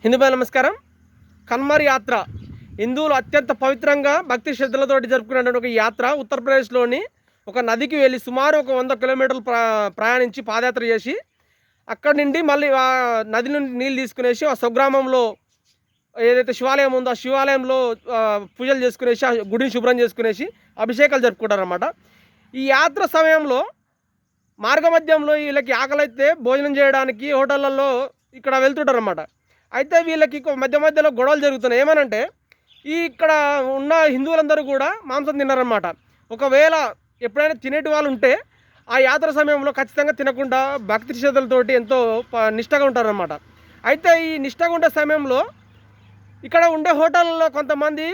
హిందూబాయ్ నమస్కారం. కన్మర్ యాత్ర హిందువులు అత్యంత పవిత్రంగా భక్తి శ్రద్ధలతోటి జరుపుకునేటువంటి ఒక యాత్ర ఉత్తరప్రదేశ్లోని ఒక నదికి వెళ్ళి సుమారు ఒక 100 కిలోమీటర్లు ప్రయాణించి పాదయాత్ర చేసి అక్కడి నుండి మళ్ళీ ఆ నది నుండి నీళ్ళు తీసుకునేసి ఆ స్వగ్రామంలో ఏదైతే శివాలయం ఉందో ఆ శివాలయంలో పూజలు చేసుకునేసి ఆ గుడిని శుభ్రం చేసుకునేసి అభిషేకాలు జరుపుకుంటారన్నమాట. ఈ యాత్ర సమయంలో మార్గమధ్యంలో వీళ్ళకి ఆకలైతే భోజనం చేయడానికి హోటళ్ళల్లో ఇక్కడ వెళ్తుంటారన్నమాట. అయితే వీళ్ళకి మధ్య మధ్యలో గొడవలు జరుగుతున్నాయి. ఏమనంటే ఇక్కడ ఉన్న హిందువులందరూ కూడా మాంసం తిన్నారన్నమాట. ఒకవేళ ఎప్పుడైనా తినేటి వాళ్ళు ఉంటే ఆ యాత్ర సమయంలో ఖచ్చితంగా తినకుండా భక్తి శ్రద్ధలతోటి ఎంతో నిష్టగా ఉంటారన్నమాట. అయితే ఈ నిష్టగా ఉండే సమయంలో ఇక్కడ ఉండే హోటల్లో కొంతమంది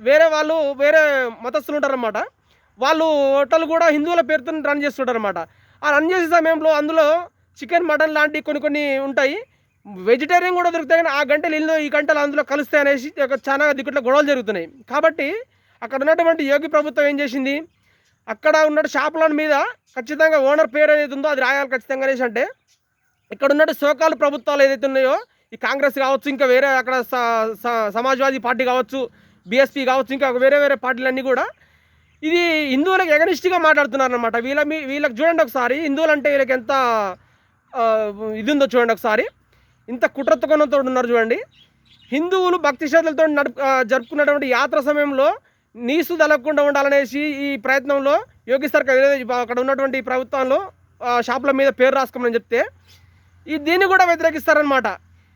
వేరే మతస్థులు ఉంటారన్నమాట. వాళ్ళు హోటల్ కూడా హిందువుల పేరుతో రన్ చేస్తుంటారన్నమాట. ఆ రన్ చేసే సమయంలో అందులో చికెన్, మటన్ లాంటి కొన్ని ఉంటాయి. వెజిటేరియన్ కూడా దొరుకుతాయి, కానీ ఆ గంటలు ఇల్లు ఈ గంటలు అందులో కలుస్తాయి అనేసి చాలా దిక్కుట్లో గొడవలు జరుగుతున్నాయి. కాబట్టి అక్కడ ఉన్నటువంటి యోగి ప్రభుత్వం ఏం చేసింది, అక్కడ ఉన్న షాపుల మీద ఖచ్చితంగా ఓనర్ పేరు ఏదైతే ఉందో అది రాయాలి ఖచ్చితంగా అనేసి. అంటే ఇక్కడ ఉన్నట్టు సోకాలు ప్రభుత్వాలు ఏదైతే ఉన్నాయో, ఈ కాంగ్రెస్ కావచ్చు, ఇంకా వేరే అక్కడ సమాజ్వాదీ పార్టీ కావచ్చు, బీఎస్పీ కావచ్చు, ఇంకా వేరే పార్టీలన్నీ కూడా ఇది హిందువులకు ఎగనిస్ట్గా మాట్లాడుతున్నారన్నమాట. వీళ్ళకి చూడండి ఒకసారి, హిందువులు అంటే వీళ్ళకి ఎంత ఇది ఉందో చూడండి ఒకసారి, ఇంత కుట్రత్తుకొనతో ఉన్నారు చూడండి. హిందువులు భక్తి శ్రద్ధలతో జరుపుకున్నటువంటి యాత్ర సమయంలో నీసు తలగకుండా ఉండాలనేసి ఈ ప్రయత్నంలో యోగి సర్కార్ అక్కడ ఉన్నటువంటి ప్రభుత్వంలో షాపుల మీద పేరు రాసుకోమని చెప్తే దీన్ని కూడా వ్యతిరేకిస్తారనమాట.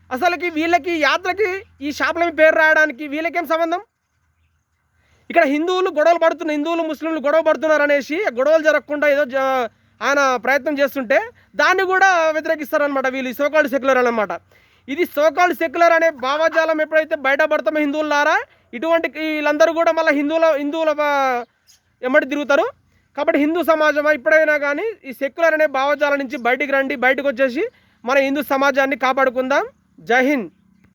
అసలుకి వీళ్ళకి యాత్రకి ఈ షాపుల మీద పేరు రాయడానికి వీళ్ళకేం సంబంధం? ఇక్కడ హిందువులు ముస్లింలు గొడవ పడుతున్నారు అనేసి గొడవలు జరగకుండా ఏదో ఆయన ప్రయత్నం చేస్తుంటే దాన్ని కూడా వ్యతిరేకిస్తారనమాట. వీళ్ళు సోకాల్డ్ సెక్యులర్ అనమాట. ఇది సోకాల్డ్ సెక్యులర్ అనే భావజాలం ఎప్పుడైతే బయటపడతామో హిందువులారా, ఇటువంటి వీళ్ళందరూ కూడా మళ్ళీ హిందువుల ఎమ్మడి తిరుగుతారు. కాబట్టి హిందూ సమాజం ఎప్పుడైనా కానీ ఈ సెక్యులర్ అనే భావజాలం నుంచి బయటికి రండి, బయటకు వచ్చేసి మన హిందూ సమాజాన్ని కాపాడుకుందాం. జై హింద్.